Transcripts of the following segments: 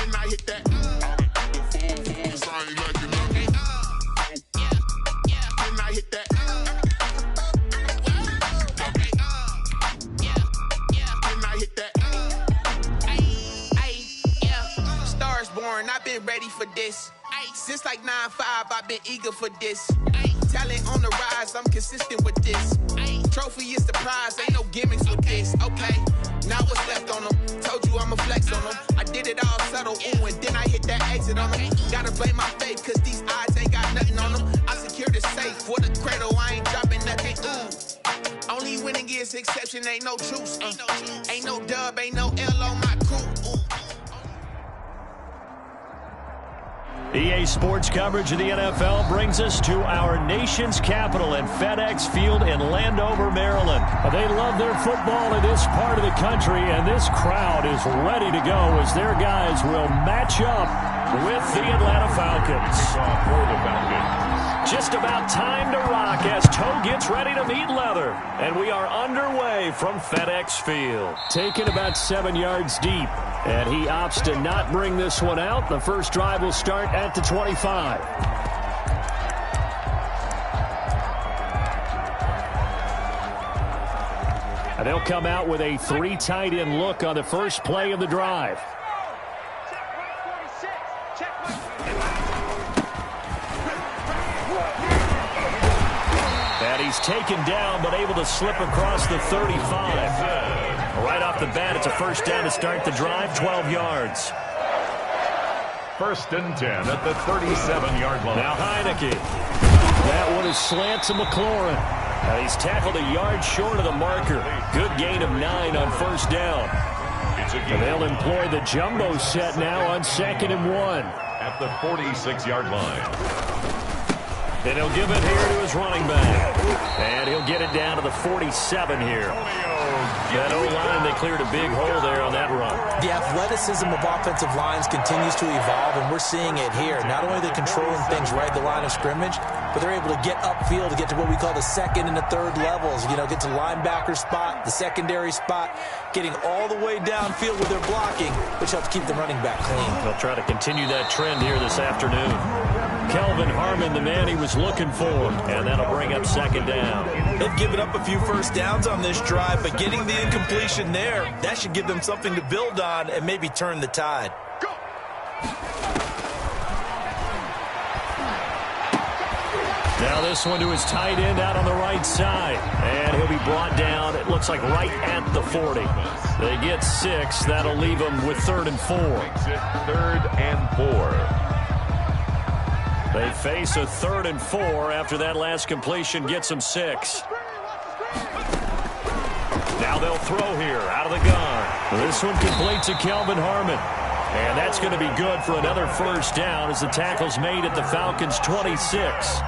Can I hit that? Can I hit that? Stars born, I've been ready for this. Since like 9-5, I've been eager for this. Talent on the rise, I'm consistent with this. Trophy is the prize, ain't no gimmicks with this. Okay, now what's left on them? Told you I'ma flex on them. I did it all subtle, ooh, and then I hit that exit on them. Gotta blame my faith, cause these odds ain't got nothing on them. I secured the safe for the cradle, I ain't dropping nothing, ooh. Only winning is exception, ain't no truce. Ain't no dub, ain't no L on my crew, ooh. EA Sports coverage of the NFL brings us to our nation's capital at FedEx Field in Landover, Maryland. They love their football in this part of the country, and this crowd is ready to go as their guys will match up with the Atlanta Falcons. Just about time to rock as Toe gets ready to meet leather. And we are underway from FedEx Field. Taken about 7 yards deep. And he opts to not bring this one out. The first drive will start at the 25. And they'll come out with a 3 tight end look on the first play of the drive. And he's taken down, but able to slip across the 35. Right off the bat, it's a first down to start the drive, 12 yards. 1st and 10 at the 37-yard line. Now Heineke. That one is slant to McLaurin. He's tackled a yard short of the marker. Good gain of 9 on first down. And they'll employ the jumbo set now on 2nd and 1. At the 46-yard line. And he'll give it here to his running back. And he'll get it down to the 47 here. That O-line, they cleared a big hole there on that run. The athleticism of offensive lines continues to evolve, and we're seeing it here. Not only are they controlling things right at the line of scrimmage, but they're able to get upfield to get to what we call the 2nd and the 3rd levels. You know, get to linebacker spot, the secondary spot, getting all the way downfield with their blocking, which helps keep the running back clean. They'll try to continue that trend here this afternoon. Kelvin Harmon, the man he was looking for, and that'll bring up 2nd down. They've given up a few first downs on this drive, but getting the incompletion there, that should give them something to build on and maybe turn the tide. Go. Now this one to his tight end out on the right side, and he'll be brought down, it looks like right at the 40. They get 6, that'll leave them with 3rd and 4. 3rd and 4. They face a 3rd and 4 after that last completion gets them 6. Now they'll throw here out of the gun. This one complete to Kelvin Harmon. And that's going to be good for another first down as the tackle's made at the Falcons' 26.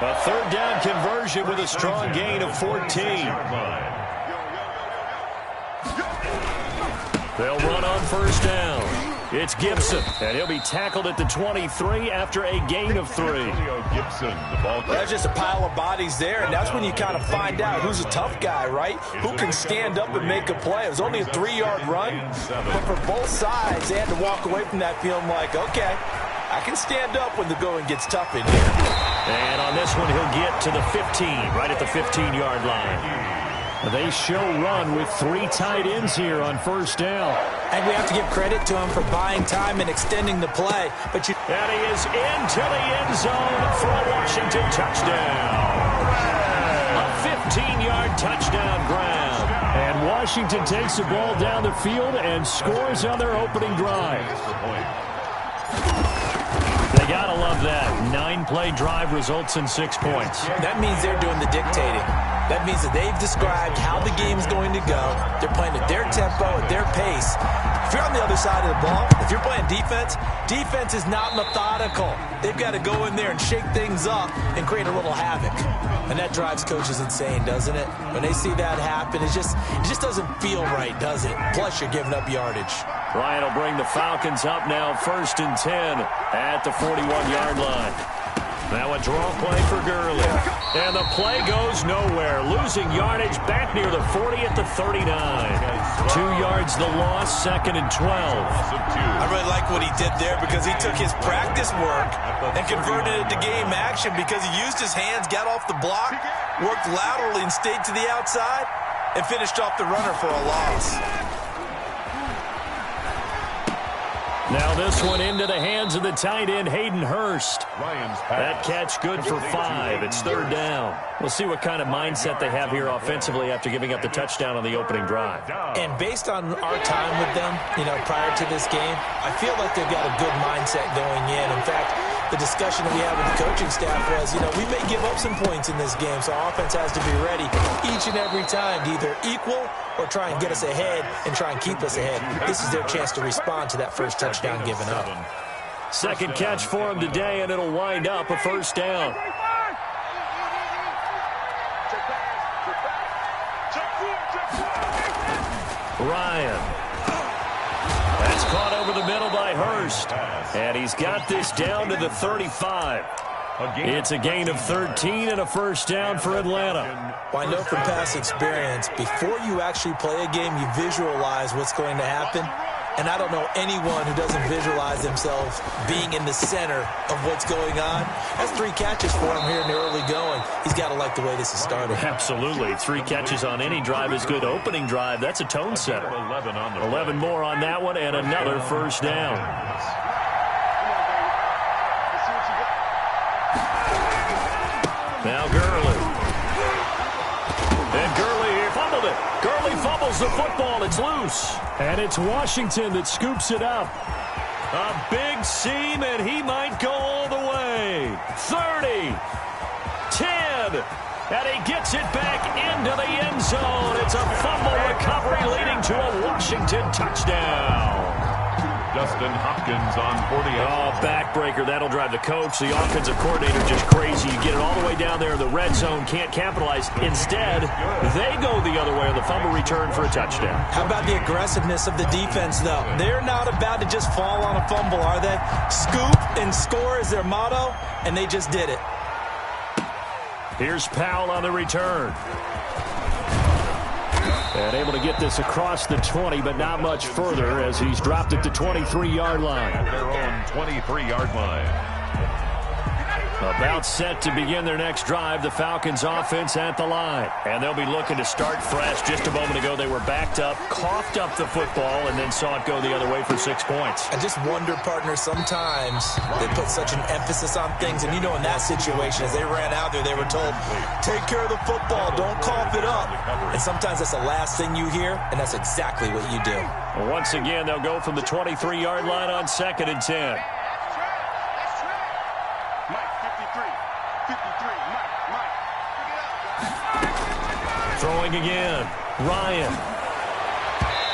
A 3rd down conversion with a strong gain of 14. They'll run on first down. It's Gibson, and he'll be tackled at the 23 after a gain of 3. Gibson, the ball. There's just a pile of bodies there, and that's when you kind of find out who's a tough guy, right? Who can stand up and make a play. It was only a 3-yard run, but for both sides, they had to walk away from that feeling like, okay, I can stand up when the going gets tough in here. And on this one, he'll get to the 15, right at the 15-yard line. They show run with 3 tight ends here on first down. And we have to give credit to him for buying time and extending the play. And he is into the end zone for a Washington touchdown. A 15-yard touchdown grab. And Washington takes the ball down the field and scores on their opening drive. They gotta love that. 9-play drive results in 6 points. That means they're doing the dictating. That means that they've described how the game's going to go. They're playing at their tempo, at their pace. If you're on the other side of the ball, if you're playing defense, defense is not methodical. They've got to go in there and shake things up and create a little havoc. And that drives coaches insane, doesn't it? When they see that happen, it just doesn't feel right, does it? Plus, you're giving up yardage. Ryan will bring the Falcons up now, 1st and 10 at the 41-yard line. Now a draw play for Gurley. And the play goes nowhere. Losing yardage back near the 40 at the 39. 2 yards the loss, 2nd and 12. I really like what he did there because he took his practice work and converted it to game action because he used his hands, got off the block, worked laterally and stayed to the outside, and finished off the runner for a loss. Now this one into the hands of the tight end, Hayden Hurst. That catch good for 5. It's 3rd down. We'll see what kind of mindset they have here offensively after giving up the touchdown on the opening drive. And based on our time with them, prior to this game, I feel like they've got a good mindset going in. In fact, the discussion that we had with the coaching staff was, we may give up some points in this game, so our offense has to be ready each and every time to either equal or try and get us ahead and try and keep us ahead. This is their chance to respond to that first touchdown given up. 2nd catch for him today, and it'll wind up a 1st down. Ryan. That's caught over the middle by Hurst. And he's got this down to the 35. It's a gain of 13 and a 1st down for Atlanta. Well, I know from past experience, before you actually play a game, you visualize what's going to happen. And I don't know anyone who doesn't visualize themselves being in the center of what's going on. That's 3 catches for him here in the early going. He's got to like the way this is started. Absolutely. 3 catches on any drive is good. Opening drive, that's a tone setter. 11 more on that one and another 1st down. Now Gurley. And Gurley fumbled it. Gurley fumbles the football. It's loose. And it's Washington that scoops it up. A big seam, and he might go all the way. 30. 10. And he gets it back into the end zone. It's a fumble recovery leading to a Washington touchdown. Dustin Hopkins on 40. Oh, backbreaker. That'll drive the coach, the offensive coordinator, just crazy. You get it all the way down there in the red zone, can't capitalize. Instead, they go the other way on the fumble return for a touchdown. How about the aggressiveness of the defense, though? They're not about to just fall on a fumble, are they? Scoop and score is their motto, and they just did it. Here's Powell on the return. And able to get this across the 20, but not much further as he's dropped it to 23-yard line. At their own 23-yard line. About set to begin their next drive, the Falcons offense at the line. And they'll be looking to start fresh. Just a moment ago, they were backed up, coughed up the football, and then saw it go the other way for 6 points. I just wonder, partner, sometimes they put such an emphasis on things. And, in that situation, as they ran out there, they were told, take care of the football, don't cough it up. And sometimes that's the last thing you hear, and that's exactly what you do. Well, once again, they'll go from the 23-yard line on 2nd and 10. Throwing again. Ryan.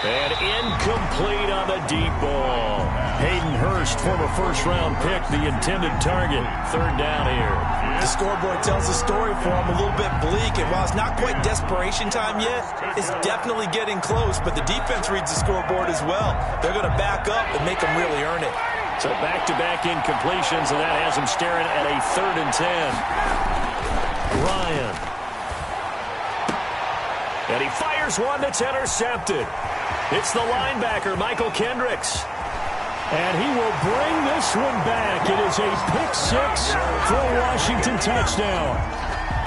And incomplete on the deep ball. Hayden Hurst, former first-round pick, the intended target. 3rd down here. The scoreboard tells the story for him, a little bit bleak. And while it's not quite desperation time yet, it's definitely getting close. But the defense reads the scoreboard as well. They're going to back up and make them really earn it. So back-to-back incompletions, and that has them staring at a 3rd and 10. Ryan. And he fires one that's intercepted. It's the linebacker, Michael Kendricks. And he will bring this one back. It is a pick-6 for a Washington touchdown.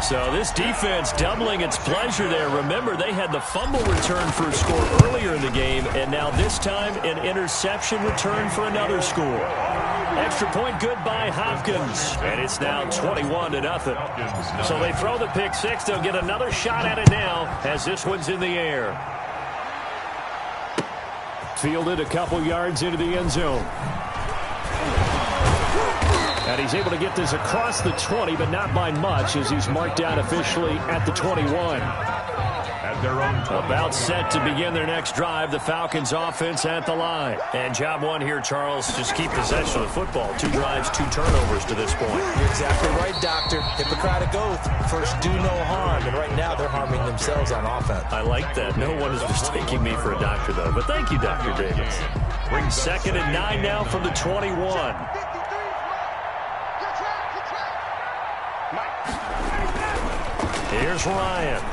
So this defense doubling its pleasure there. Remember, they had the fumble return for a score earlier in the game, and now this time an interception return for another score. Extra point good by Hopkins, and it's now 21-0. So they throw the pick-6. They'll get another shot at it now as this one's in the air. Fielded a couple yards into the end zone. And he's able to get this across the 20, but not by much, as he's marked down officially at the 21. At their own 20. About set to begin their next drive, the Falcons offense at the line. And job one here, Charles, just keep possession of the football. 2 drives, 2 turnovers to this point. You're exactly right, Doctor. Hippocratic oath. First, do no harm. And right now, they're harming themselves on offense. I like that. No one is mistaking me for a doctor, though. But thank you, Dr. Davis. Brings 2nd and 9 now from the 21. Here's Ryan.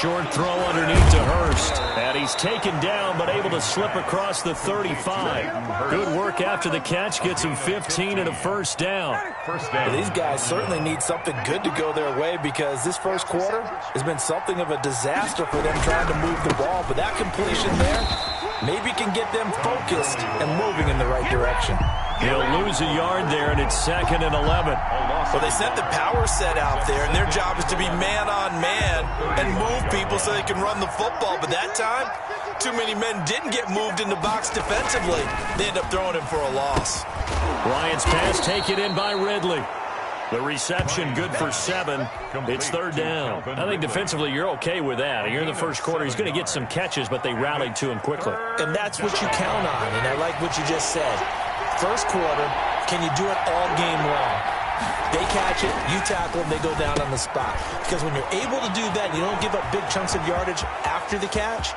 short throw underneath to Hurst. And he's taken down, but able to slip across the 35. Good work after the catch. Gets him 15 and a first down. Well, these guys certainly need something good to go their way because this first quarter has been something of a disaster for them trying to move the ball. But that completion there maybe can get them focused and moving in the right direction. He'll lose a yard there, and it's 2nd and 11. Well, they sent the power set out there, and their job is to be man-on-man and move people so they can run the football. But that time, too many men didn't get moved in the box defensively. They end up throwing him for a loss. Bryant's pass taken in by Ridley. The reception good for 7. It's 3rd down. I think defensively you're okay with that. You're in the first quarter. He's going to get some catches, but they rallied to him quickly. And that's what you count on, and I like what you just said. First quarter, can you do it all game long? They catch it, you tackle them, they go down on the spot. Because when you're able to do that, you don't give up big chunks of yardage after the catch,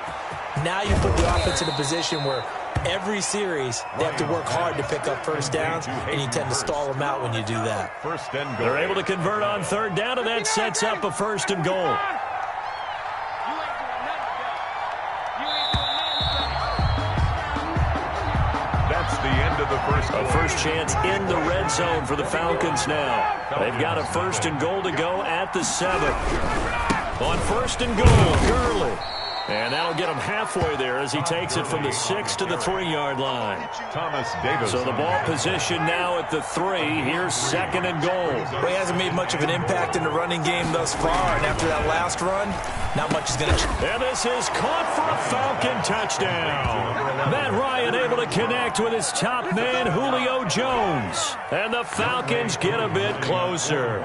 now you put the offense in a position where every series they have to work hard to pick up first downs, and you tend to stall them out when you do that. They're able to convert on 3rd down, and that sets up a 1st and goal. The end of the first A first chance in the red zone for the Falcons now. They've got a 1st and goal to go at the 7. On 1st and goal, Gurley. And that'll get him halfway there as he takes it from the 6 to the 3-yard line. Thomas Davis. So the ball position now at the 3. Here's 2nd and goal. Well, he hasn't made much of an impact in the running game thus far, and after that last run, not much is going to change. And this is caught for a Falcon touchdown. Matt Ryan able to connect with his top man, Julio Jones. And the Falcons get a bit closer.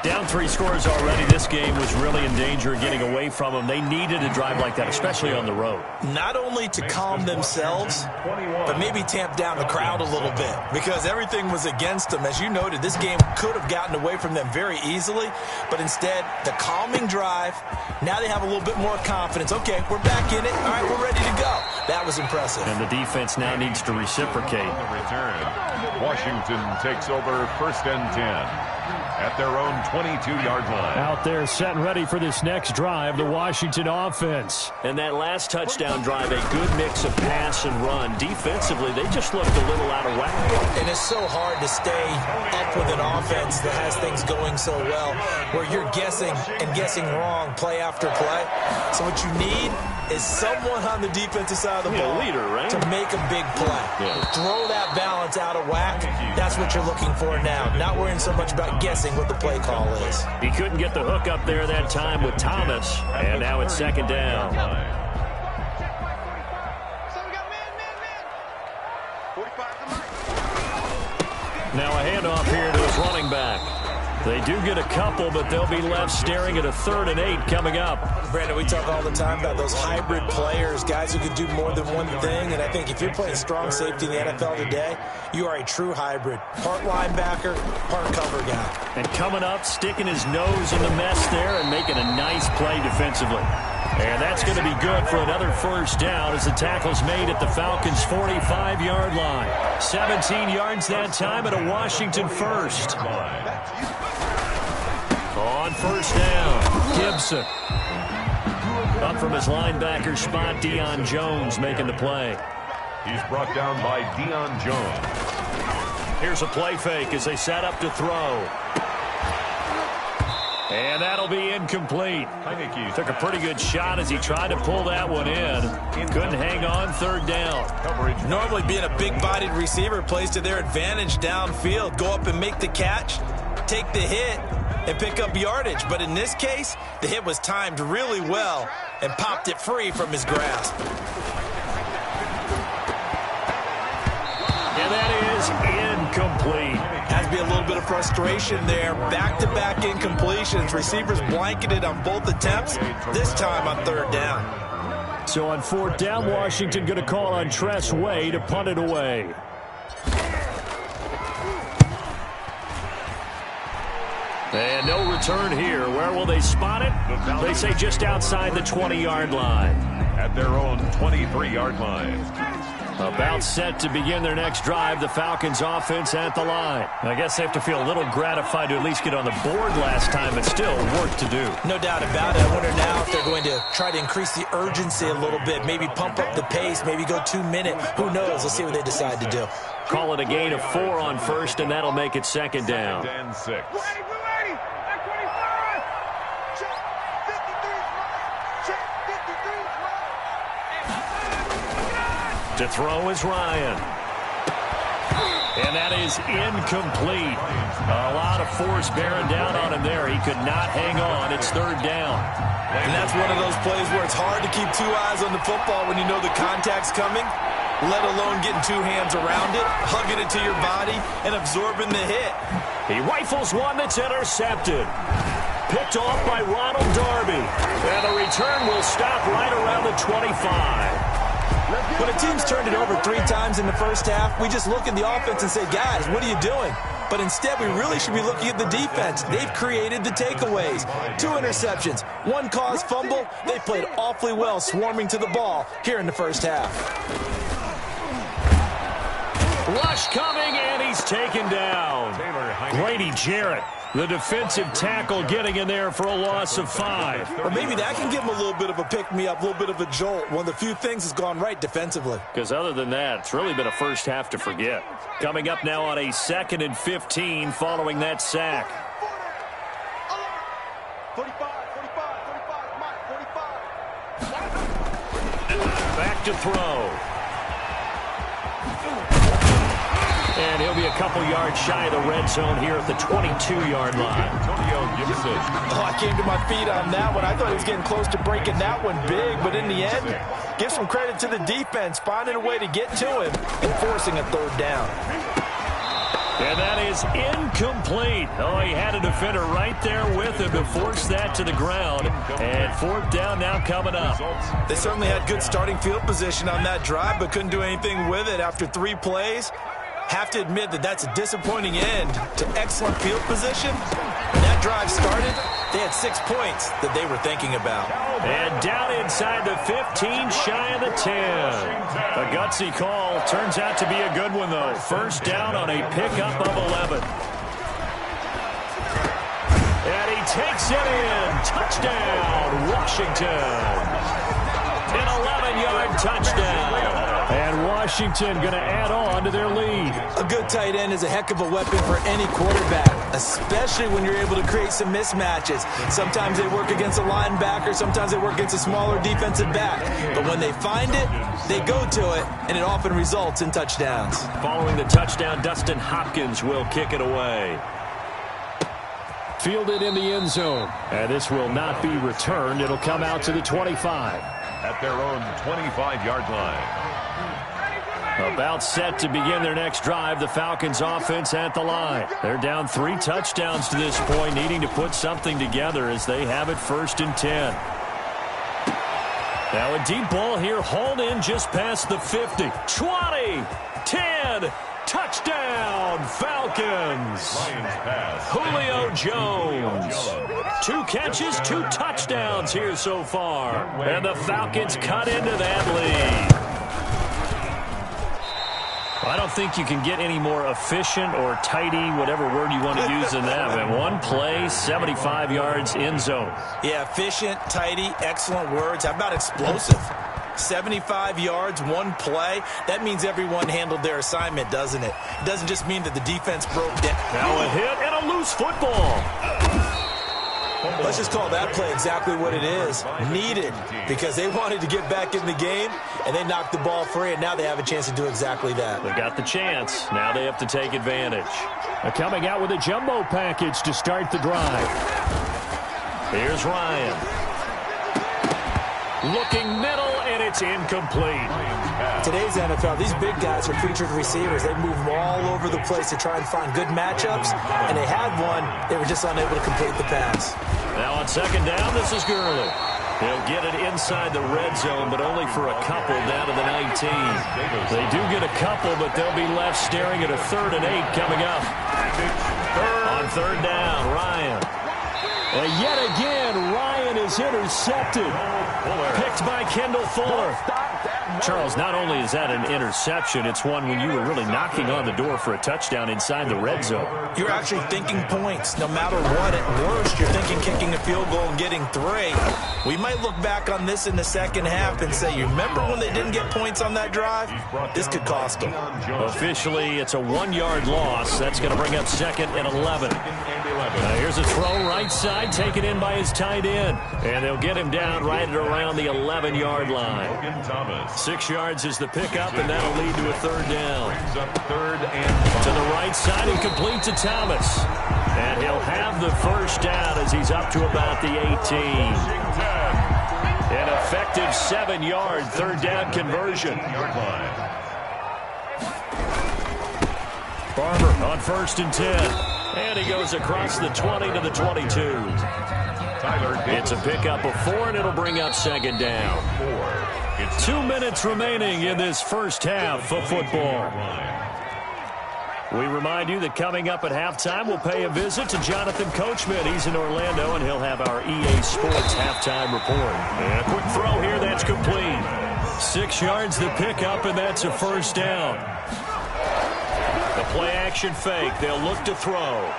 Down 3 scores already. This game was really in danger of getting away from them. They needed a drive like that, especially on the road. Not only to calm themselves, but maybe tamp down the crowd a little bit because everything was against them. As you noted, this game could have gotten away from them very easily, but instead, the calming drive, now they have a little bit more confidence. Okay, we're back in it. All right, we're ready to go. That was impressive. And the defense now needs to reciprocate. The return. Washington takes over 1st and 10. At their own 22-yard line. Out there set and ready for this next drive, the Washington offense. And that last touchdown drive, a good mix of pass and run. Defensively, they just looked a little out of whack. And it's so hard to stay up with an offense that has things going so well, where you're guessing and guessing wrong play after play. So what you need is someone on the defensive side of the ball leader, right? to make a big play. Yeah. Throw that balance out of whack. That's what you're looking for now. Not worrying so much about guessing what the play call is. He couldn't get the hook up there that time with Thomas, and now it's 2nd down. Now a handoff here to his running back. They do get a couple, but they'll be left staring at a 3rd and 8 coming up. Brandon, we talk all the time about those hybrid players, guys who can do more than one thing, and I think if you're playing strong safety in the NFL today, you are a true hybrid. Part linebacker, part cover guy. And coming up, sticking his nose in the mess there and making a nice play defensively. And that's going to be good for another 1st down as the tackle's made at the Falcons' 45-yard line. 17 yards that time at a Washington 1st. On 1st down, Gibson. Up from his linebacker spot, Deion Jones making the play. He's brought down by Deion Jones. Here's a play fake as they set up to throw. And that'll be incomplete. Took a pretty good shot as he tried to pull that one in. Couldn't hang on 3rd down. Normally being a big-bodied receiver plays to their advantage downfield. Go up and make the catch, take the hit, and pick up yardage. But in this case, the hit was timed really well and popped it free from his grasp. And that is incomplete. Has to be a little bit of frustration there. Back-to-back incompletions. Receivers blanketed on both attempts, this time on 3rd down. So on 4th down, Washington going to call on Tress Way to punt it away. And no return here. Where will they spot it? They say just outside the 20-yard line. At their own 23-yard line. About set to begin their next drive, the Falcons offense at the line. I guess they have to feel a little gratified to at least get on the board last time, but still work to do. No doubt about it. I wonder now if they're going to try to increase the urgency a little bit, maybe pump up the pace, maybe go 2-minute. Who knows? Let's see what they decide to do. Call it a gain of 4 on first, and that'll make it second down. Second and 6. To throw is Ryan. And that is incomplete. A lot of force bearing down on him there. He could not hang on. It's third down. And that's one of those plays where it's hard to keep 2 eyes on the football when you know the contact's coming, let alone getting 2 hands around it, hugging it to your body, and absorbing the hit. He rifles one that's intercepted. Picked off by Ronald Darby. And the return will stop right around the 25. When a team's turned it over 3 times in the first half, we just look at the offense and say, guys, what are you doing? But instead, we really should be looking at the defense. They've created the takeaways. 2 interceptions, 1 caused fumble. They played awfully well swarming to the ball here in the first half. Rush coming, and he's taken down. Grady Jarrett, the defensive tackle, getting in there for a loss of 5. Or maybe that can give him a little bit of a pick-me-up, a little bit of a jolt. One of the few things that's gone right defensively. Because other than that, it's really been a first half to forget. Coming up now on a 2nd and 15 following that sack. 45. Back to throw. And he'll be a couple yards shy of the red zone here at the 22-yard line. I came to my feet on that one. I thought he was getting close to breaking that one big, but in the end, give some credit to the defense, finding a way to get to him and forcing a 3rd down. And that is incomplete. Oh, he had a defender right there with him to force that to the ground. And 4th down now coming up. They certainly had good starting field position on that drive, but couldn't do anything with it after 3 plays. Have to admit that that's a disappointing end to excellent field position. When that drive started, they had 6 points that they were thinking about. And down inside the 15, shy of the 10. A gutsy call. Turns out to be a good one, though. First down on a pickup of 11. And he takes it in. Touchdown, Washington. An 11-yard touchdown. And Washington going to add on to their lead. A good tight end is a heck of a weapon for any quarterback, especially when you're able to create some mismatches. Sometimes they work against a linebacker. Sometimes they work against a smaller defensive back. But when they find it, they go to it, and it often results in touchdowns. Following the touchdown, Dustin Hopkins will kick it away. Fielded in the end zone. And this will not be returned. It'll come out to the 25. At their own 25-yard line. About set to begin their next drive, the Falcons offense at the line. They're down 3 touchdowns to this point, needing to put something together as they have it 1st and 10. Now a deep ball here, hauled in just past the 50. 20, 10, touchdown, Falcons. Julio Jones. 2 catches, 2 touchdowns here so far. And the Falcons cut into that lead. I don't think you can get any more efficient or tidy, whatever word you want to use in that. And 1 play, 75 yards, end zone. Yeah, efficient, tidy, excellent words. How about explosive? 75 yards, 1 play. That means everyone handled their assignment, doesn't it? It doesn't just mean that the defense broke down. Now a hit and a loose football. Let's just call that play exactly what it is. Needed, because they wanted to get back in the game, and they knocked the ball free, and now they have a chance to do exactly that. They got the chance. Now they have to take advantage. They're coming out with a jumbo package to start the drive. Here's Ryan. Looking middle, and it's incomplete. Today's NFL, these big guys are featured receivers. They move all over the place to try and find good matchups, and they had one. They were just unable to complete the pass. Now on 2nd down, this is Gurley. He'll get it inside the red zone, but only for a couple down to the 19. They do get a couple, but they'll be left staring at a 3rd and 8 coming up. On 3rd down, Ryan. And yet again, Ryan is intercepted. Picked by Kendall Fuller. Charles, not only is that an interception, it's one when you were really knocking on the door for a touchdown inside the red zone. You're actually thinking points. No matter what, at worst, you're thinking kicking a field goal and getting 3. We might look back on this in the second half and say, you remember when they didn't get points on that drive? This could cost them. Officially, it's a 1-yard loss. That's going to bring up 2nd and 11. Here's a throw right side, taken in by his tight end. And they'll get him down right at around the 11-yard line. 6 yards is the pickup, and that'll lead to a 3rd down. To the right side and complete to Thomas. And he'll have the 1st down as he's up to about the 18. An effective 7-yard 3rd down conversion. Barber on 1st and 10. And he goes across the 20 to the 22. It's a pickup of 4, and it'll bring up 2nd down. 2 minutes remaining in this first half of football. We remind you that coming up at halftime, we'll pay a visit to Jonathan Coachman. He's in Orlando, and he'll have our EA Sports halftime report. And a quick throw here, that's complete. 6 yards the pickup, and that's a 1st down. The play-action fake. They'll look to throw.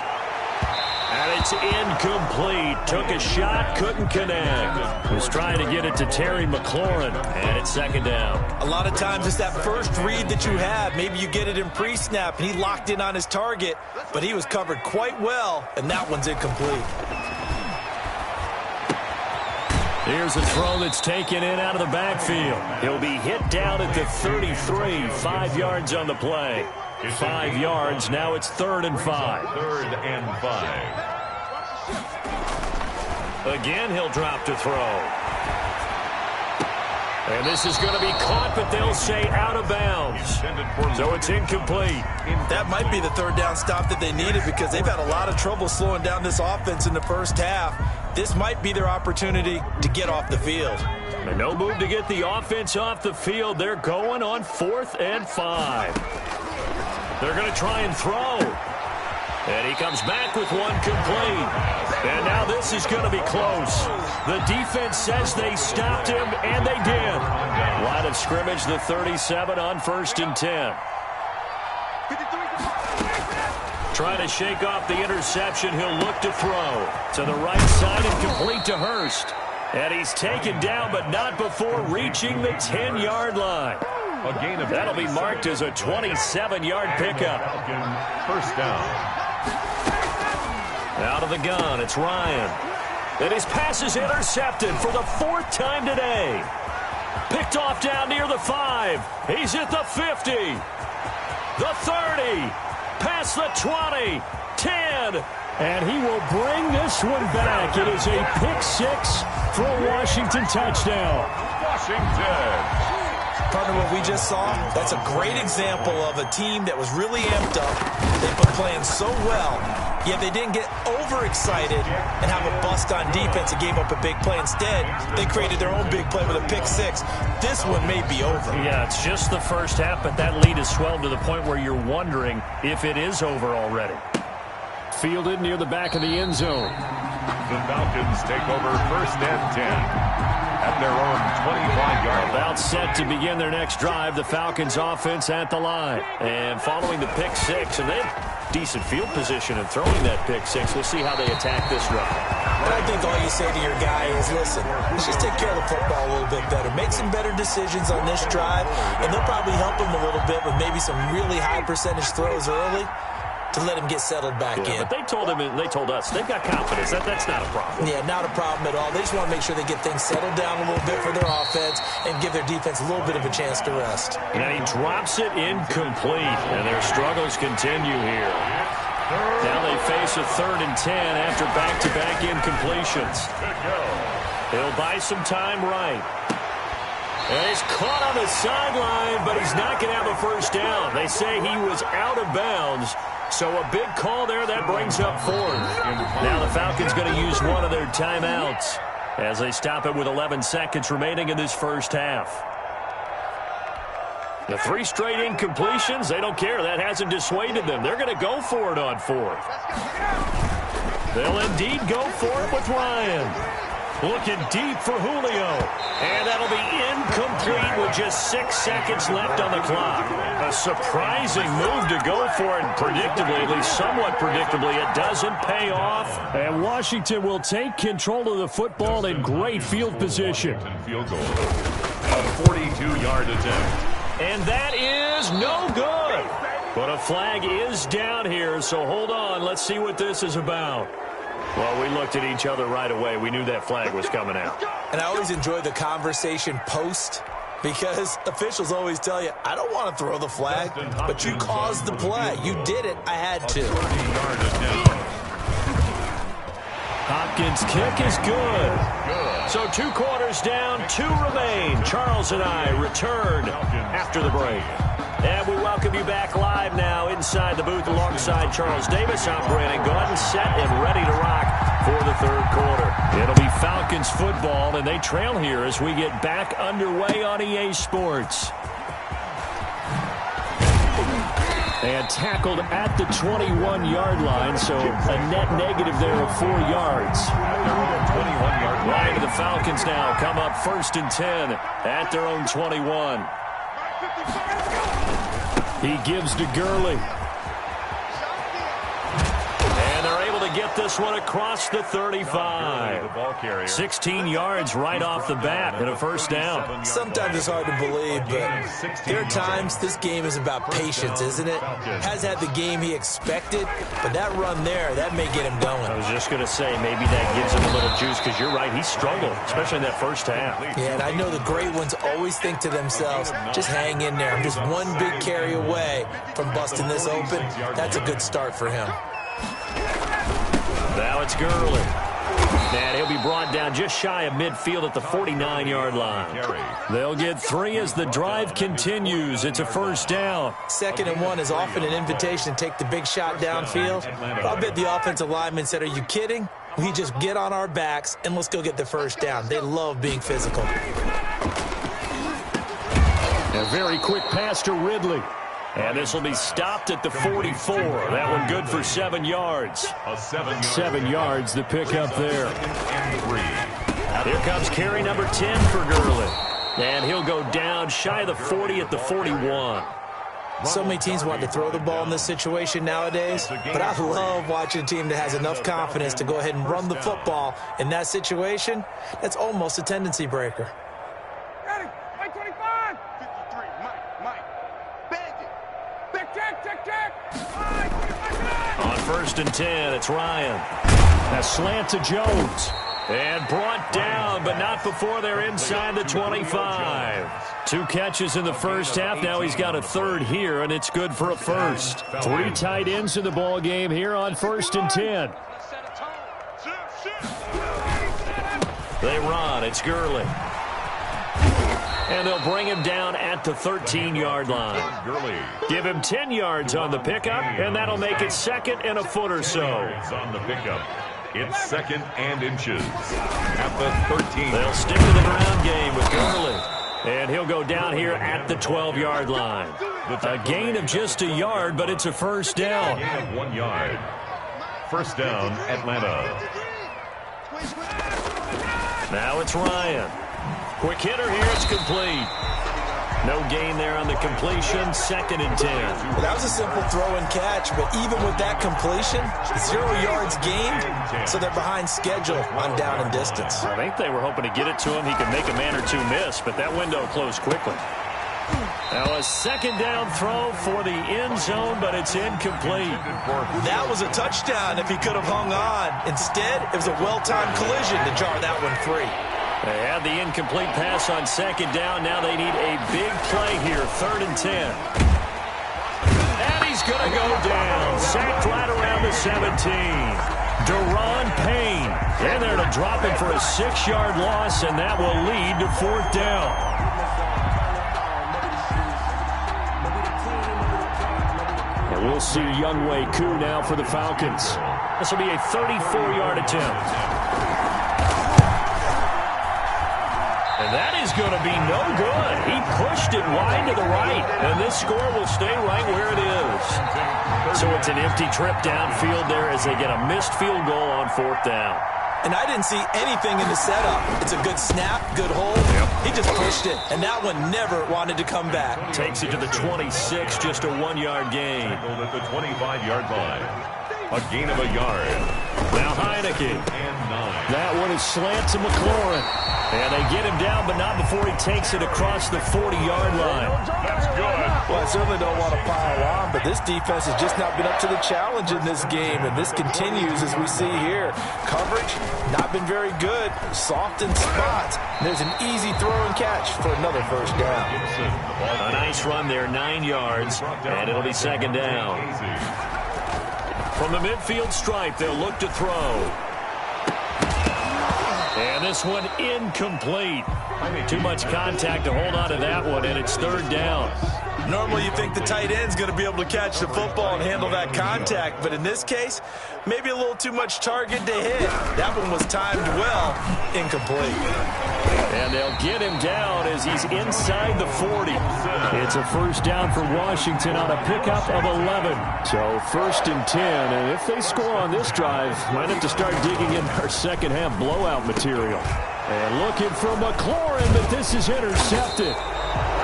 And it's incomplete. Took a shot, couldn't connect. Was trying to get it to Terry McLaurin, and it's 2nd down. A lot of times it's that first read that you have. Maybe you get it in pre-snap, and he locked in on his target, but he was covered quite well, and that one's incomplete. Here's a throw that's taken in out of the backfield. He'll be hit down at the 33, 5 yards on the play. 5 yards, now it's 3rd and 5. 3rd and 5. Again, he'll drop to throw. And this is going to be caught, but they'll say out of bounds. So it's incomplete. That might be the 3rd down stop that they needed because they've had a lot of trouble slowing down this offense in the first half. This might be their opportunity to get off the field. And no move to get the offense off the field. They're going on 4th and 5. They're going to try and throw. And he comes back with one complete. And now this is going to be close. The defense says they stopped him, and they did. Line of scrimmage, the 37 on 1st and 10. Trying to shake off the interception. He'll look to throw. To the right side and complete to Hurst. And he's taken down, but not before reaching the 10-yard line. That'll be marked as a 27-yard pickup. 1st down. Out of the gun, it's Ryan. And his pass is intercepted for the 4th time today. Picked off down near the 5. He's at the 50. The 30. Past the 20. 10. And he will bring this one back. It is a pick 6 for a Washington touchdown. Washington. Partner, what we just saw, that's a great example of a team that was really amped up. They've been playing so well, yet they didn't get overexcited and have a bust on defense and gave up a big play. Instead, they created their own big play with a pick 6. This one may be over. Yeah, it's just the first half, but that lead has swelled to the point where you're wondering if it is over already. Fielded near the back of the end zone. The Falcons take over 1st and 10. At their own 25-yard line. About set to begin their next drive. The Falcons offense at the line. And following the pick 6, and they have decent field position in throwing that pick 6. We'll see how they attack this drive. And I think all you say to your guy is, listen, let's just take care of the football a little bit better. Make some better decisions on this drive, and they'll probably help him a little bit with maybe some really high percentage throws early to let him get settled back in. But they told us they've got confidence. That's not a problem. Yeah, not a problem at all. They just want to make sure they get things settled down a little bit for their offense and give their defense a little bit of a chance to rest. And he drops it incomplete, and their struggles continue here. Now they face a 3rd and 10 after back-to-back incompletions. He'll buy some time right. And he's caught on the sideline, but he's not going to have a 1st down. They say he was out of bounds. So a big call there, that brings up 4th. Now the Falcons going to use one of their timeouts as they stop it with 11 seconds remaining in this first half. The 3 straight incompletions, they don't care. That hasn't dissuaded them. They're going to go for it on 4th. They'll indeed go for it with Ryan. Looking deep for Julio. And that'll be incomplete with just 6 seconds left on the clock. A surprising move to go for it, and predictably, at least somewhat predictably, it doesn't pay off. And Washington will take control of the football in great field position. Field goal. A 42-yard attempt. And that is no good. But a flag is down here, so hold on. Let's see what this is about. Well, we looked at each other right away. We knew that flag was coming out. And I always enjoy the conversation post, because officials always tell you, I don't want to throw the flag, but you caused the play. You did it. I had to. 30-yard attempt. Hopkins' kick is good. So 2 quarters down, 2 remain. Charles and I return after the break. And we welcome you back live now inside the booth alongside Charles Davis. I'm Brandon Gaudin, set and ready to rock for the 3rd quarter. It'll be Falcons football, and they trail here as we get back underway on EA Sports. And tackled at the 21-yard line, so a net negative there of 4 yards. 21-yard Right to the Falcons now. Come up 1st and 10 at their own 21. He gives to Gurley. And they're able to get this one across the 35. 16 yards right off the bat and a 1st down. Sometimes it's hard to believe, but there are times this game is about patience, isn't it? Has had the game he expected, but that run there, that may get him going. I was just going to say, maybe that gives him a little juice, because you're right, he struggled, especially in that 1st half. Yeah, and I know the great ones always think to themselves, just hang in there. I'm just one big carry away from busting this open. That's a good start for him. Now it's Gurley. And he'll be brought down just shy of midfield at the 49-yard line. They'll get 3 as the drive continues. It's a 1st down. 2nd and 1 is often an invitation to take the big shot downfield. But I'll bet the offensive lineman said, are you kidding? We just get on our backs and let's go get the 1st down. They love being physical. A very quick pass to Ridley. And this will be stopped at the 44. That one good for 7 yards. 7 yards, the pickup there. Here comes carry number 10 for Gurley. And he'll go down shy of the 40 at the 41. So many teams want to throw the ball in this situation nowadays, but I love watching a team that has enough confidence to go ahead and run the football. In that situation, that's almost a tendency breaker. On 1st and 10, it's Ryan. A slant to Jones. And brought down, but not before they're inside the 25. 2 catches in the 1st half. Now he's got a 3rd here, and it's good for a 1st. 3 tight ends in the ball game here on 1st and 10. They run. It's Gurley. And they'll bring him down at the 13-yard line. Give him 10 yards on the pickup, and that'll make it 2nd and a foot or so. On the pickup. It's 2nd and inches at the 13. They'll stick to the ground game with Gurley. And he'll go down here at the 12-yard line. A gain of just a yard, but it's a 1st down. Gain of 1 yard. 1st down, Atlanta. Now it's Ryan. Quick hitter here, it's complete. No gain there on the completion, 2nd and 10. Well, that was a simple throw and catch, but even with that completion, 0 yards gained, so they're behind schedule on down and distance. I think they were hoping to get it to him. He could make a man or 2 miss, but that window closed quickly. Now a 2nd down throw for the end zone, but it's incomplete. That was a touchdown if he could have hung on. Instead, it was a well-timed collision to jar that one free. They had the incomplete pass on 2nd down. Now they need a big play here, 3rd and 10. And he's going to go down. Sacked right around the 17. Deron Payne in there to drop him for a 6-yard loss, and that will lead to 4th down. And we'll see Younghoe Koo now for the Falcons. This will be a 34-yard attempt. And that is going to be no good. He pushed it wide to the right, and this score will stay right where it is. So it's an empty trip downfield there as they get a missed field goal on 4th down. And I didn't see anything in the setup. It's a good snap, good hold. He just pushed it, and that one never wanted to come back. Takes it to the 26, just a 1-yard gain. At the 25-yard line. A gain of a yard. Now Heineke. That one is slant to McLaurin. And they get him down, but not before he takes it across the 40-yard line. That's good. Well, I certainly don't want to pile on, but this defense has just not been up to the challenge in this game, and this continues as we see here. Coverage, not been very good. Soft in spots. And there's an easy throw and catch for another first down. A nice run there, 9 yards, and it'll be second down. From the midfield stripe, they'll look to throw. And this one incomplete. Too much contact to hold on to that one, and it's third down. Normally you think the tight end's going to be able to catch the football and handle that contact, but in this case, maybe a little too much target to hit. That one was timed well, incomplete. And they'll get him down as he's inside the 40. It's a first down for Washington on a pickup of 11. So first and 10, and if they score on this drive, might have to start digging in our second half blowout material. And looking for McLaurin, but this is intercepted.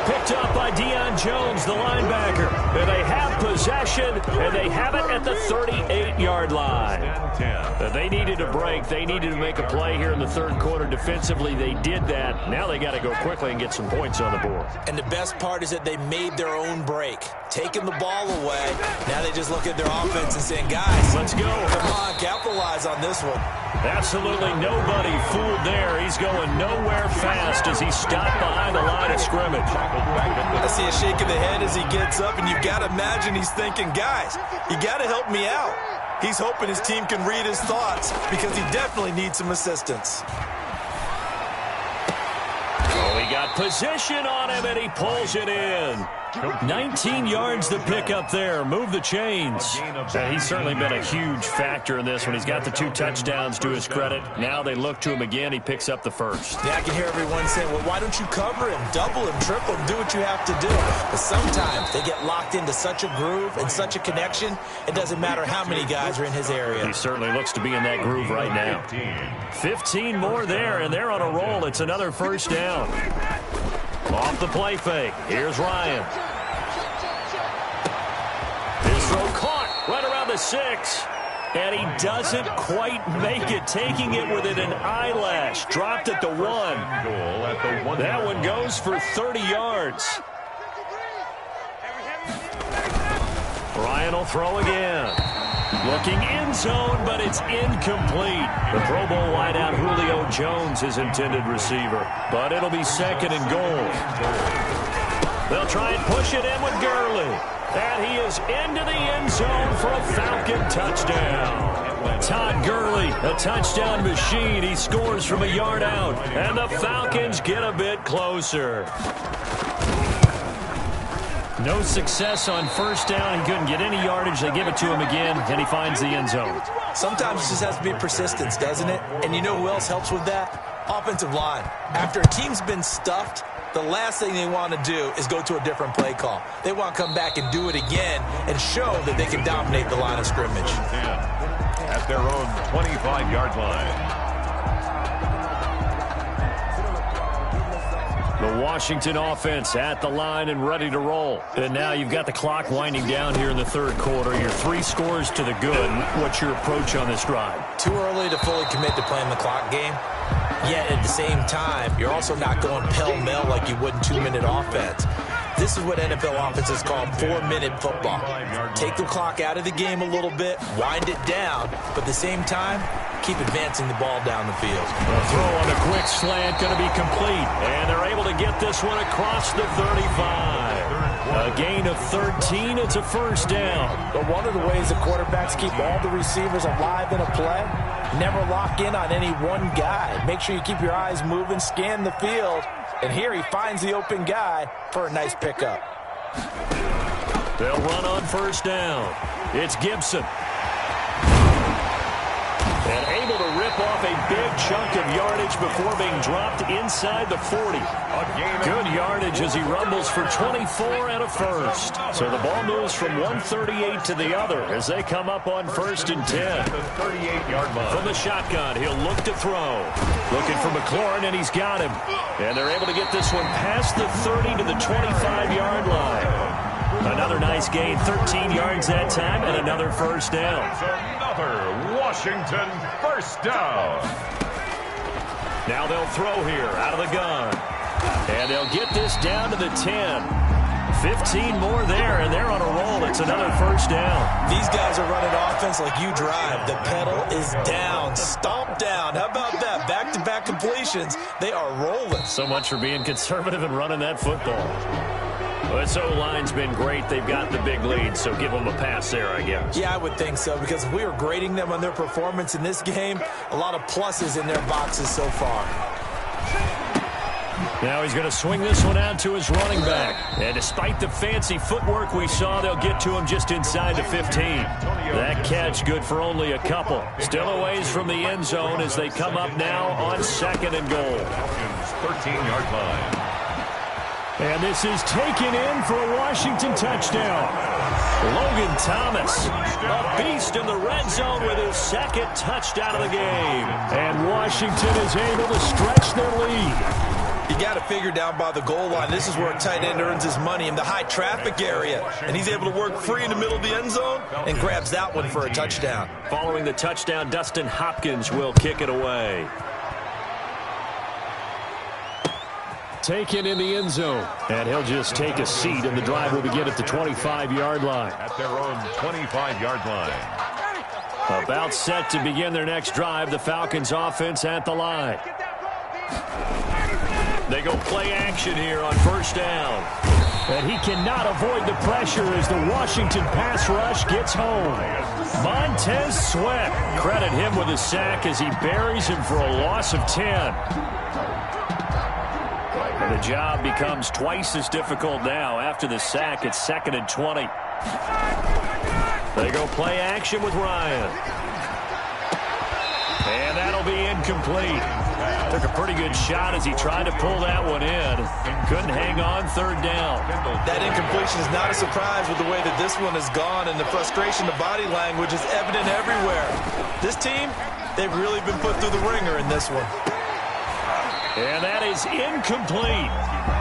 Picked up by Deion Jones, the linebacker. And they have possession, and they have it at the 38-yard line. They needed a break. They needed to make a play here in the third quarter. Defensively, they did that. Now they got to go quickly and get some points on the board. And the best part is that they made their own break, taking the ball away. Now they just look at their offense and saying, guys, let's go. Come on, capitalize on this one. Absolutely nobody fooled there. He's going nowhere fast as he stopped behind the line of scrimmage. I see a shake of the head as he gets up, and you've got to imagine he's thinking, guys, you got to help me out. He's hoping his team can read his thoughts because he definitely needs some assistance. Oh, he got position on him, and he pulls it in. 19 yards to pick up there. Move the chains. He's certainly been a huge factor in this one. He's got the 2 touchdowns to his credit. Now they look to him again. He picks up the first. Yeah, I can hear everyone saying, well, why don't you cover him, double him, triple him, do what you have to do. But sometimes they get locked into such a groove and such a connection, it doesn't matter how many guys are in his area. He certainly looks to be in that groove right now. 15 more there, and they're on a roll. It's another first down. Off the play fake. Here's Ryan. His throw caught right around the 6. And he doesn't quite make it, taking it within an eyelash. Dropped at the 1. That one goes for 30 yards. Ryan will throw again. Looking end zone, but it's incomplete. The Pro Bowl wideout Julio Jones, his intended receiver. But it'll be second and goal. They'll try and push it in with Gurley. And he is into the end zone for a Falcon touchdown. Todd Gurley, a touchdown machine. He scores from a yard out. And the Falcons get a bit closer. No success on first down. He couldn't get any yardage. They give it to him again, and he finds the end zone. Sometimes it just has to be persistence, doesn't it? And you know who else helps with that? Offensive line. After a team's been stuffed, the last thing they want to do is go to a different play call. They want to come back and do it again and show that they can dominate the line of scrimmage. At their own 25-yard line. The Washington offense at the line and ready to roll. And now you've got the clock winding down here in the third quarter. Your 3 scores to the good. What's your approach on this drive? Too early to fully commit to playing the clock game. Yet at the same time, you're also not going pell-mell like you would in 2-minute offense. This is what NFL offenses call 4-minute football. Take the clock out of the game a little bit, wind it down, but at the same time, keep advancing the ball down the field. The throw on a quick slant going to be complete, and they're able to get this one across the 35. A gain of 13. It's a first down. But one of the ways the quarterbacks keep all the receivers alive in a play, never lock in on any one guy. Make sure you keep your eyes moving, scan the field. And here he finds the open guy for a nice pickup. They'll run on first down. It's Gibson. And able to rip off a big chunk of yardage before being dropped inside the 40. Good yardage as he rumbles for 24 and a first. So the ball moves from 138 to the other as they come up on 1st and 10. 38-yard line. From the shotgun, he'll look to throw. Looking for McLaurin, and he's got him. And they're able to get this one past the 30 to the 25-yard line. Another nice gain, 13 yards that time, and another first down. Another Washington first down. Now they'll throw here out of the gun. And they'll get this down to the 10. 15 more there, and they're on a roll. It's another first down. These guys are running offense like you drive. The pedal is down, stomp down. How about that? Back-to-back completions. They are rolling. So much for being conservative and running that football. Well, this O-line's been great. They've got the big lead, so give them a pass there, I guess. Yeah, I would think so, because if we were grading them on their performance in this game, a lot of pluses in their boxes so far. Now he's going to swing this one out to his running back. And despite the fancy footwork we saw, they'll get to him just inside the 15. That catch good for only a couple. Still a ways from the end zone as they come up now on 2nd and goal. 13-yard line. And this is taken in for a Washington touchdown. Logan Thomas, a beast in the red zone with his 2nd touchdown of the game. And Washington is able to stretch their lead. You got to figure down by the goal line. This is where a tight end earns his money in the high traffic area. And he's able to work free in the middle of the end zone and grabs that one for a touchdown. Following the touchdown, Dustin Hopkins will kick it away. Taken in the end zone. And he'll just take a seat, and the drive will begin at the 25-yard line. At their own 25-yard line. About set to begin their next drive. The Falcons offense at the line. They go play action here on 1st down. And he cannot avoid the pressure as the Washington pass rush gets home. Montez Sweat. Credit him with a sack as he buries him for a loss of 10. And the job becomes twice as difficult now. After the sack, it's 2nd and 20. They go play action with Ryan. And that'll be incomplete. Took a pretty good shot as he tried to pull that one in. Couldn't hang on 3rd down. That incompletion is not a surprise with the way that this one has gone, and the frustration, the body language is evident everywhere. This team, they've really been put through the ringer in this one. And that is incomplete.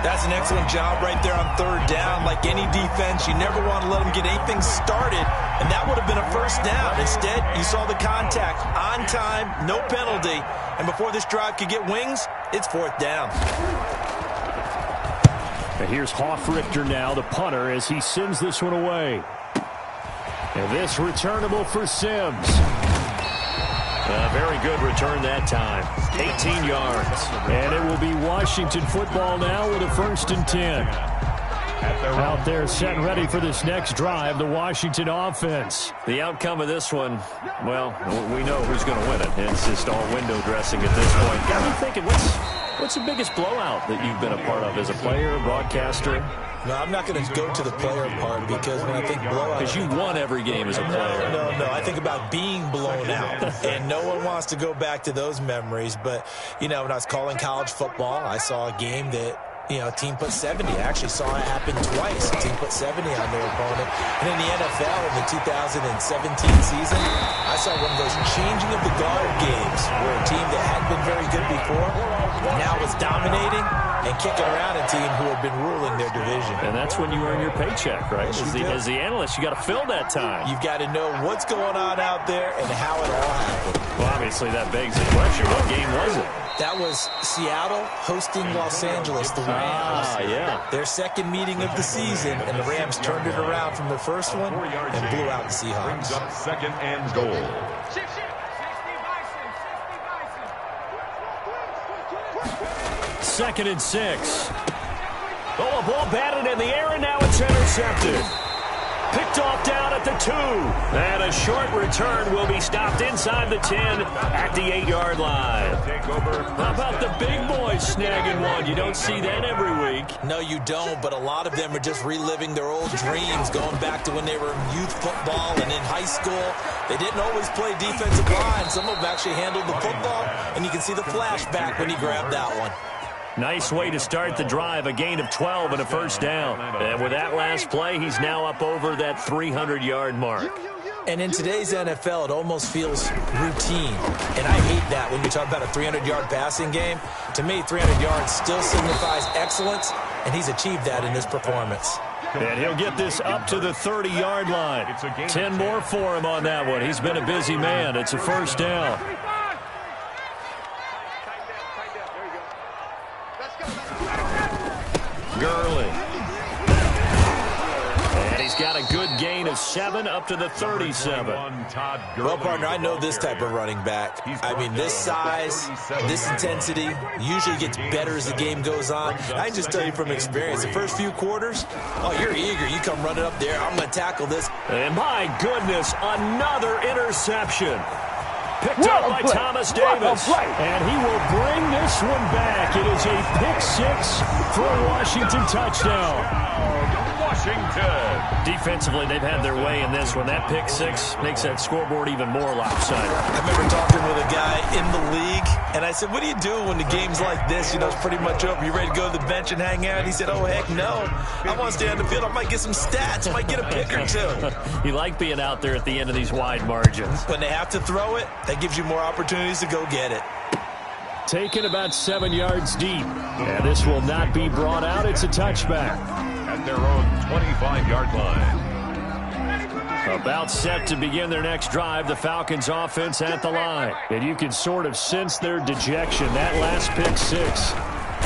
That's an excellent job right there on 3rd down. Like any defense, you never want to let them get anything started, and that would have been a first down. Instead, you saw the contact on time, no penalty, and before this drive could get wings, it's 4th down. And here's Hoff-Richter now, the punter, as he sends this one away. And this returnable for Sims. A very good return that time. 18 yards. And it will be Washington football now with a 1st and 10. Out there set and ready for this next drive, the Washington offense. The outcome of this one, well, we know who's going to win it. It's just all window dressing at this point. Got me thinking, what's the biggest blowout that you've been a part of as a player, broadcaster? No, I'm not going to go to the player part, because when I think blowout... Because you won every game as a player. No. I think about being blown out. And no one wants to go back to those memories. But, you know, when I was calling college football, I saw a game that, you know, a team put 70. I actually saw it happen twice. A team put 70 on their opponent. And in the NFL, in the 2017 season, I saw one of those changing of the guard games where a team that hadn't been very good before now was dominating and kicking around a team who had been ruling their division. And that's when you earn your paycheck, right? As the analyst, you got to fill that time. You've got to know what's going on out there and how it all happened. Well, obviously that begs the question, what game was it? That was Seattle hosting Los Angeles, the Rams. Yeah. Their 2nd meeting of the season, and the Rams turned it around from their first one and blew out the Seahawks. Brings up 2nd and goal. 2nd and 6. Oh, a ball batted in the air, and now it's intercepted. Picked off down at at the 2. And a short return will be stopped inside the 10 at the 8-yard line. How about the big boys snagging one? You don't see that every week. No, you don't, but a lot of them are just reliving their old dreams, going back to when they were in youth football and in high school. They didn't always play defensive line. Some of them actually handled the football, and you can see the flashback when he grabbed that one. Nice way to start the drive, a gain of 12 and a first down. And with that last play, he's now up over that 300-yard mark. And in today's NFL, it almost feels routine. And I hate that when you talk about a 300-yard passing game. To me, 300 yards still signifies excellence, and he's achieved that in this performance. And he'll get this up to the 30-yard line. 10 more for him on that one. He's been a busy man. It's a first down. Gurley. And he's got a good gain of 7 up to the 37. Well, partner, I know this type of running back. I mean, this size, this intensity usually gets better as the game goes on. I can just tell you from experience, the first few quarters, oh, you're eager. You come running up there. I'm going to tackle this. And my goodness, another interception. Picked up by Thomas Davis. And he will bring this one back. It is a pick-6 for a Washington touchdown. Washington. Defensively, they've had their way in this one. That pick-6 makes that scoreboard even more lopsided. I remember talking with a guy in the league, and I said, what do you do when the game's like this? You know, it's pretty much over. You ready to go to the bench and hang out? He said, oh, heck no. I want to stay on the field. I might get some stats. I might get a pick or two. You like being out there at the end of these wide margins. When they have to throw it, that gives you more opportunities to go get it. Taken about 7 yards deep. And this will not be brought out. It's a touchback. At their own 25-yard line. About set to begin their next drive, the Falcons offense at the line. And you can sort of sense their dejection. That last pick-6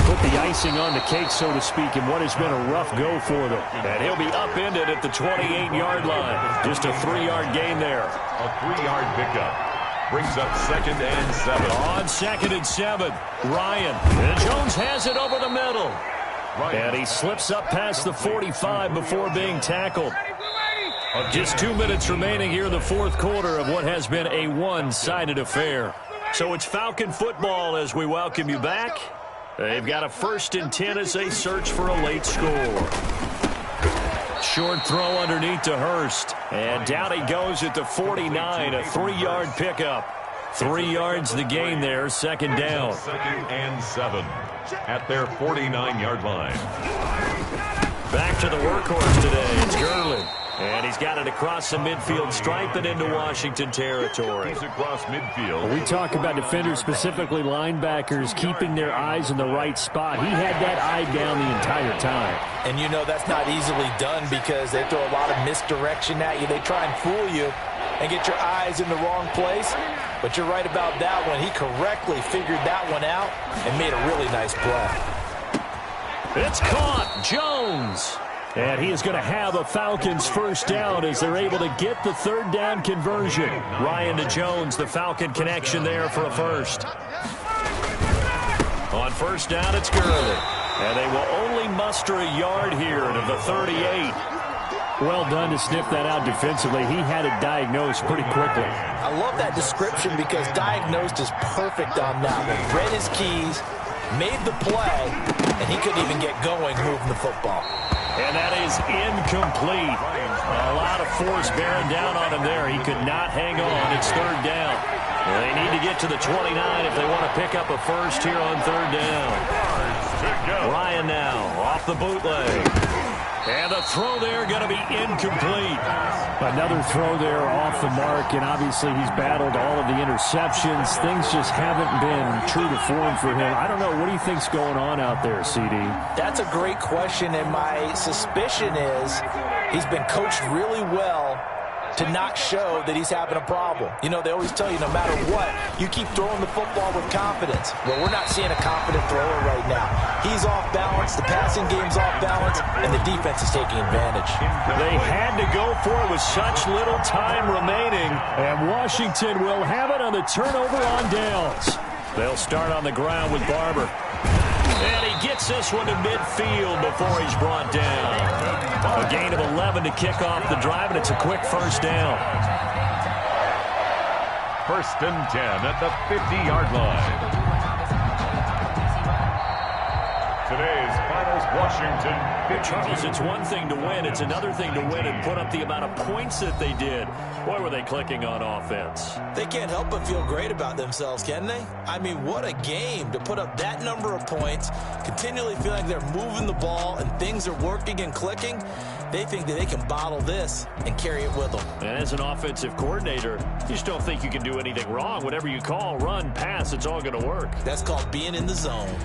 put the icing on the cake, so to speak, in what has been a rough go for them. And he'll be upended at the 28-yard line. Just a 3-yard gain there. A 3-yard pickup. Brings up 2nd and 7. On 2nd and 7, Ryan. And Jones has it over the middle. And he slips up past the 45 before being tackled. Just 2 minutes remaining here in the fourth quarter of what has been a one-sided affair. So it's Falcon football as we welcome you back. They've got a 1st and 10 as they search for a late score. Short throw underneath to Hurst. And down he goes at the 49, a 3-yard pickup. 3 yards the gain there, 2nd down. 2nd and 7 at their 49-yard line. Back to the workhorse today. It's Gurley. And he's got it across the midfield stripe and into Washington territory. He's across midfield. We talk about defenders, specifically linebackers, keeping their eyes in the right spot. He had that eye down the entire time. And you know that's not easily done because they throw a lot of misdirection at you. They try and fool you and get your eyes in the wrong place. But you're right about that one. He correctly figured that one out and made a really nice play. It's caught. Jones. And he is going to have a Falcons first down as they're able to get the 3rd down conversion. Ryan to Jones, the Falcon connection there for a first. On first down, it's Gurley. And they will only muster a yard here to the 38. Well done to sniff that out defensively. He had it diagnosed pretty quickly. I love that description because diagnosed is perfect on that one. Read his keys, made the play, and he couldn't even get going moving the football. And that is incomplete. A lot of force bearing down on him there. He could not hang on. It's 3rd down. They need to get to the 29 if they want to pick up a first here on 3rd down. Ryan now off the bootleg. And the throw there going to be incomplete. Another throw there off the mark, and obviously he's battled all of the interceptions. Things just haven't been true to form for him. I don't know. What do you think's going on out there, CD? That's a great question, and my suspicion is he's been coached really well to not show that he's having a problem. You know, they always tell you no matter what, you keep throwing the football with confidence. Well, we're not seeing a confident thrower right now. He's off balance, the passing game's off balance, and the defense is taking advantage. They had to go for it with such little time remaining, and Washington will have it on the turnover on downs. They'll start on the ground with Barber. And he gets this one to midfield before he's brought down. A gain of 11 to kick off the drive, and it's a quick first down. 1st and 10 at the 50-yard line. Today's finals, Washington 50. Charles, it's one thing to win. It's another thing to win and put up the amount of points that they did. Boy, were they clicking on offense. They can't help but feel great about themselves, can they? I mean, what a game to put up that number of points, continually feeling like they're moving the ball and things are working and clicking. They think that they can bottle this and carry it with them. And as an offensive coordinator, you just don't think you can do anything wrong. Whatever you call, run, pass, it's all going to work. That's called being in the zone.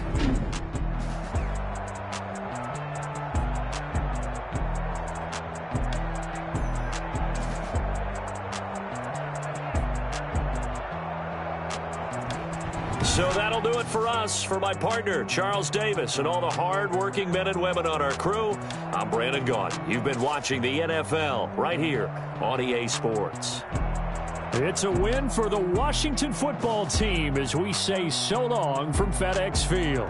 So that'll do it for us. For my partner, Charles Davis, and all the hard-working men and women on our crew, I'm Brandon Gaudin. You've been watching the NFL right here on EA Sports. It's a win for the Washington football team as we say so long from FedEx Field.